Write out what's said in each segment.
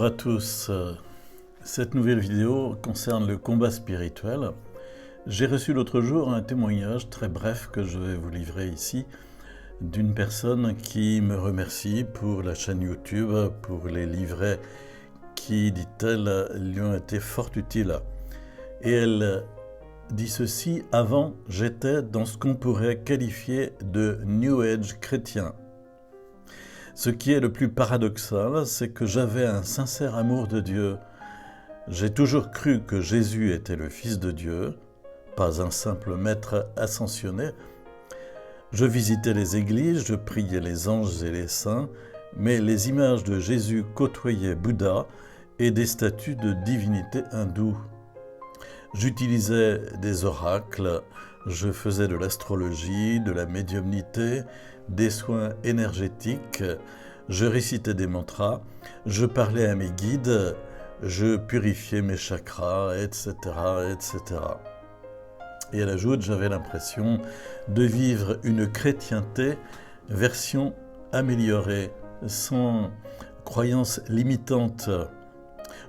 Bonjour à tous. Cette nouvelle vidéo concerne le combat spirituel. J'ai reçu l'autre jour un témoignage très bref que je vais vous livrer ici d'une personne qui me remercie pour la chaîne YouTube, pour les livrets qui, dit-elle, lui ont été fort utiles. Et elle dit ceci: avant, j'étais dans ce qu'on pourrait qualifier de New Age chrétien. Ce qui est le plus paradoxal, c'est que j'avais un sincère amour de Dieu. J'ai toujours cru que Jésus était le Fils de Dieu, pas un simple maître ascensionné. Je visitais les églises, je priais les anges et les saints, mais les images de Jésus côtoyaient Bouddha et des statues de divinités hindoues. J'utilisais des oracles, je faisais de l'astrologie, de la médiumnité, des soins énergétiques, je récitais des mantras, je parlais à mes guides, je purifiais mes chakras, etc., etc. Et elle ajoute: j'avais l'impression de vivre une chrétienté version améliorée, sans croyances limitantes.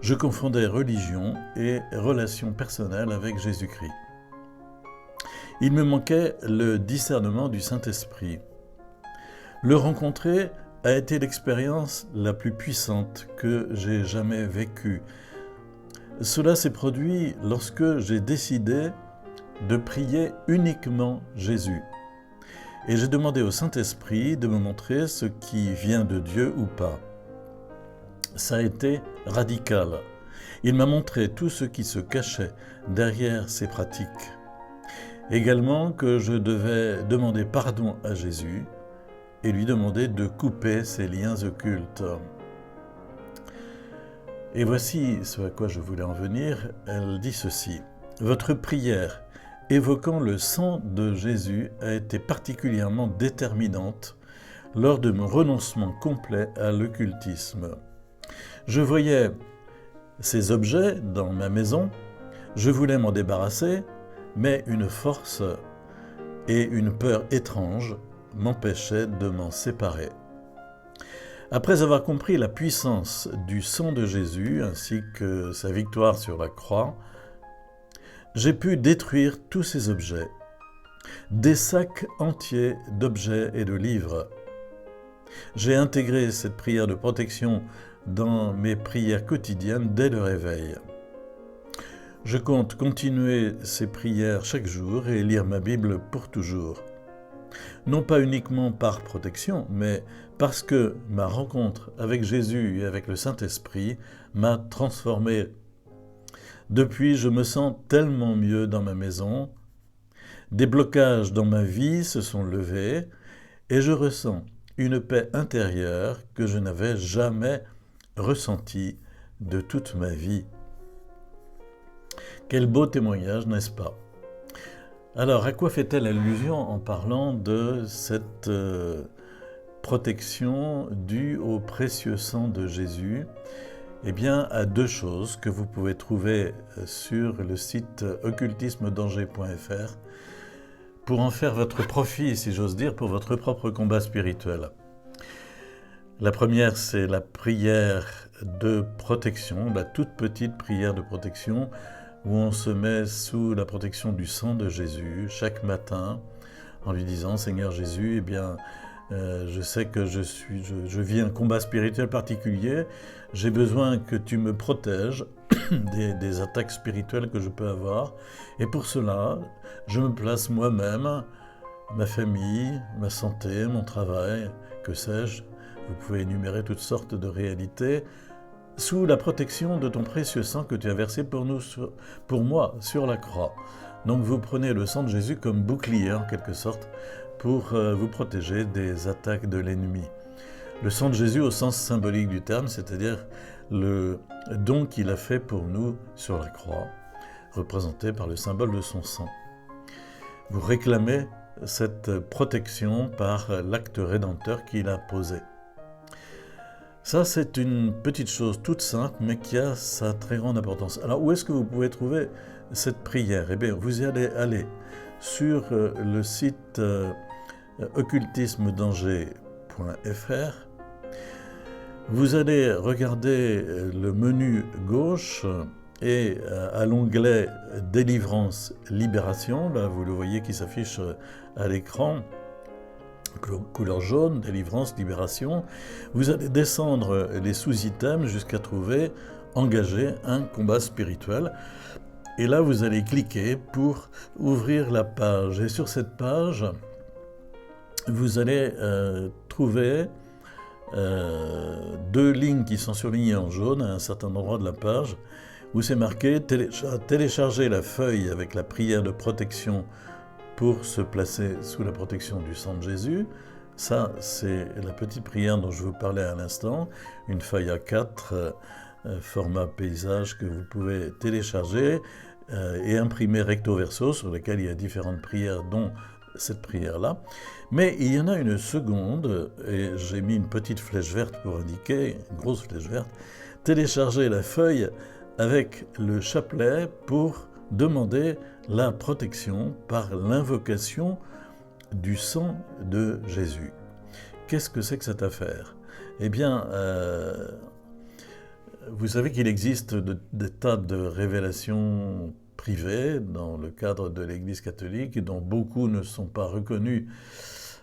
Je confondais religion et relation personnelle avec Jésus-Christ. Il me manquait le discernement du Saint-Esprit. Le rencontrer a été l'expérience la plus puissante que j'ai jamais vécue. Cela s'est produit lorsque j'ai décidé de prier uniquement Jésus. Et j'ai demandé au Saint-Esprit de me montrer ce qui vient de Dieu ou pas. Ça a été radical. Il m'a montré tout ce qui se cachait derrière ces pratiques. Également que je devais demander pardon à Jésus et lui demander de couper ces liens occultes. Et voici ce à quoi je voulais en venir. Elle dit ceci: votre prière évoquant le sang de Jésus a été particulièrement déterminante lors de mon renoncement complet à l'occultisme. Je voyais ces objets dans ma maison, je voulais m'en débarrasser, mais une force et une peur étrange m'empêchaient de m'en séparer. Après avoir compris la puissance du sang de Jésus ainsi que sa victoire sur la croix, j'ai pu détruire tous ces objets, des sacs entiers d'objets et de livres. J'ai intégré cette prière de protection dans mes prières quotidiennes dès le réveil. Je compte continuer ces prières chaque jour et lire ma Bible pour toujours. Non pas uniquement par protection, mais parce que ma rencontre avec Jésus et avec le Saint-Esprit m'a transformé. Depuis, je me sens tellement mieux dans ma maison. Des blocages dans ma vie se sont levés et je ressens une paix intérieure que je n'avais jamais ressentie de toute ma vie. Quel beau témoignage, n'est-ce pas? Alors, à quoi fait-elle allusion en parlant de cette protection due au précieux sang de Jésus? Eh bien, à deux choses que vous pouvez trouver sur le site occultismedanger.fr pour en faire votre profit, si j'ose dire, pour votre propre combat spirituel. La première, c'est la prière de protection, la toute petite prière de protection où on se met sous la protection du sang de Jésus chaque matin en lui disant: Seigneur Jésus, eh bien, je sais que je vis un combat spirituel particulier, j'ai besoin que tu me protèges des attaques spirituelles que je peux avoir, et pour cela, je me place moi-même, ma famille, ma santé, mon travail, que sais-je. Vous pouvez énumérer toutes sortes de réalités sous la protection de ton précieux sang que tu as versé pour moi sur la croix. Donc vous prenez le sang de Jésus comme bouclier en quelque sorte pour vous protéger des attaques de l'ennemi. Le sang de Jésus au sens symbolique du terme, c'est-à-dire le don qu'il a fait pour nous sur la croix, représenté par le symbole de son sang. Vous réclamez cette protection par l'acte rédempteur qu'il a posé. Ça, c'est une petite chose toute simple, mais qui a sa très grande importance. Alors, où est-ce que vous pouvez trouver cette prière? Eh bien, vous y allez aller sur le site occultismedanger.fr Vous allez regarder le menu gauche et à l'onglet Délivrance, Libération, là vous le voyez qui s'affiche à l'écran, couleur jaune, Délivrance, Libération. Vous allez descendre les sous-items jusqu'à trouver Engager un combat spirituel. Et là, vous allez cliquer pour ouvrir la page. Et sur cette page, vous allez trouver deux lignes qui sont surlignées en jaune à un certain endroit de la page, où c'est marqué télécharger la feuille avec la prière de protection pour se placer sous la protection du sang de Jésus. Ça, c'est la petite prière dont je vous parlais à l'instant, une feuille A4, format paysage que vous pouvez télécharger et imprimer recto verso, sur lequel il y a différentes prières, dont cette prière-là. Mais il y en a une seconde, et j'ai mis une petite flèche verte pour indiquer, une grosse flèche verte, télécharger la feuille avec le chapelet pour demander la protection par l'invocation du sang de Jésus. Qu'est-ce que c'est que cette affaire? Eh bien, vous savez qu'il existe des tas de révélations privées dans le cadre de l'Église catholique, dont beaucoup ne sont pas reconnues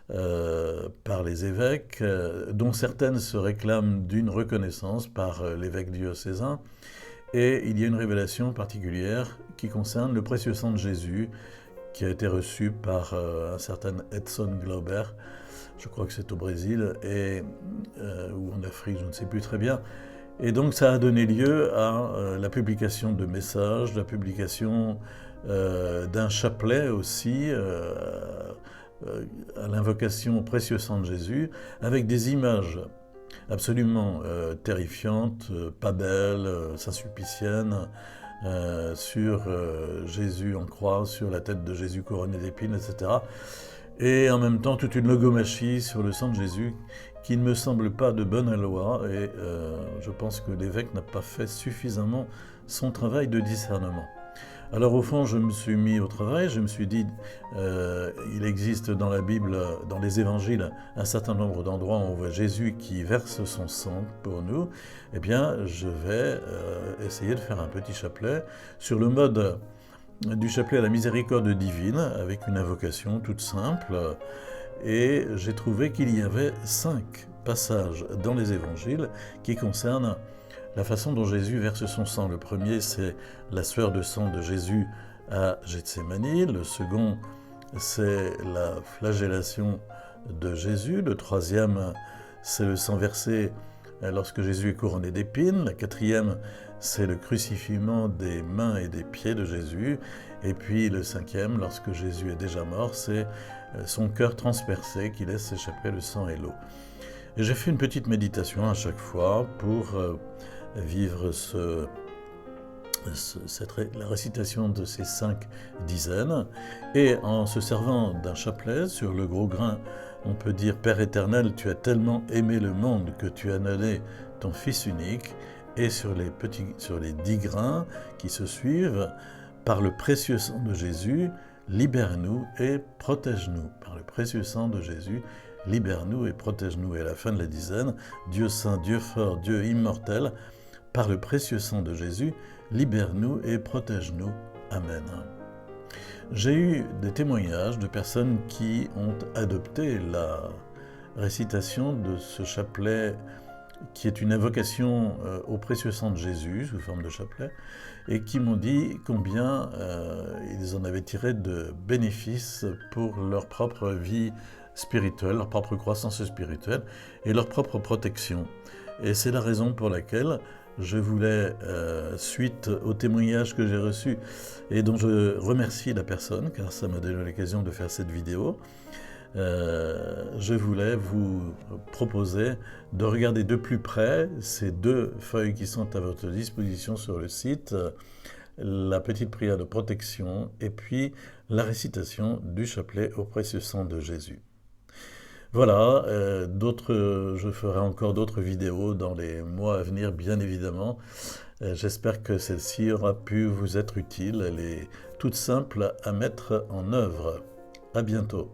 par les évêques, dont certaines se réclament d'une reconnaissance par l'évêque diocésain. Et il y a une révélation particulière qui concerne le précieux sang de Jésus, qui a été reçu par un certain Edson Glauber, je crois que c'est au Brésil, ou en Afrique, je ne sais plus très bien. Et donc ça a donné lieu à la publication de messages, la publication d'un chapelet aussi, à l'invocation au précieux sang de Jésus, avec des images absolument terrifiantes, pas belles, saint-sulpiciennes, sur Jésus en croix, sur la tête de Jésus couronné d'épines, etc. Et en même temps toute une logomachie sur le sang de Jésus qui ne me semble pas de bonne loi, et je pense que l'évêque n'a pas fait suffisamment son travail de discernement. Alors au fond, je me suis mis au travail, je me suis dit, il existe dans la Bible, dans les évangiles, un certain nombre d'endroits où on voit Jésus qui verse son sang pour nous. Eh bien, je vais essayer de faire un petit chapelet sur le mode du chapelet à la miséricorde divine, avec une invocation toute simple. Et j'ai trouvé qu'il y avait 5 passages dans les évangiles qui concernent la façon dont Jésus verse son sang. Le premier, c'est la sueur de sang de Jésus à Gethsémani. Le second, c'est la flagellation de Jésus. Le troisième, c'est le sang versé lorsque Jésus est couronné d'épines. La quatrième, c'est le crucifiement des mains et des pieds de Jésus. Et puis le cinquième, lorsque Jésus est déjà mort, c'est son cœur transpercé qui laisse s'échapper le sang et l'eau. Et j'ai fait une petite méditation à chaque fois pour vivre la récitation de ces 5 dizaines. Et en se servant d'un chapelet, sur le gros grain, on peut dire « Père éternel, tu as tellement aimé le monde que tu as donné ton Fils unique ». Et sur les 10 grains qui se suivent, « Par le précieux sang de Jésus, libère-nous et protège-nous. » Par le précieux sang de Jésus, libère-nous et protège-nous. Et à la fin de la dizaine, Dieu saint, Dieu fort, Dieu immortel, par le précieux sang de Jésus, libère-nous et protège-nous. Amen. J'ai eu des témoignages de personnes qui ont adopté la récitation de ce chapelet qui est une invocation au précieux sang de Jésus, sous forme de chapelet, et qui m'ont dit combien ils en avaient tiré de bénéfices pour leur propre vie spirituelle, leur propre croissance spirituelle et leur propre protection. Et c'est la raison pour laquelle je voulais, suite au témoignage que j'ai reçu et dont je remercie la personne, car ça m'a donné l'occasion de faire cette vidéo, je voulais vous proposer de regarder de plus près ces 2 feuilles qui sont à votre disposition sur le site, la petite prière de protection et puis la récitation du chapelet au précieux sang de Jésus. Voilà, je ferai encore d'autres vidéos dans les mois à venir, bien évidemment. J'espère que celle-ci aura pu vous être utile. Elle est toute simple à mettre en œuvre. À bientôt.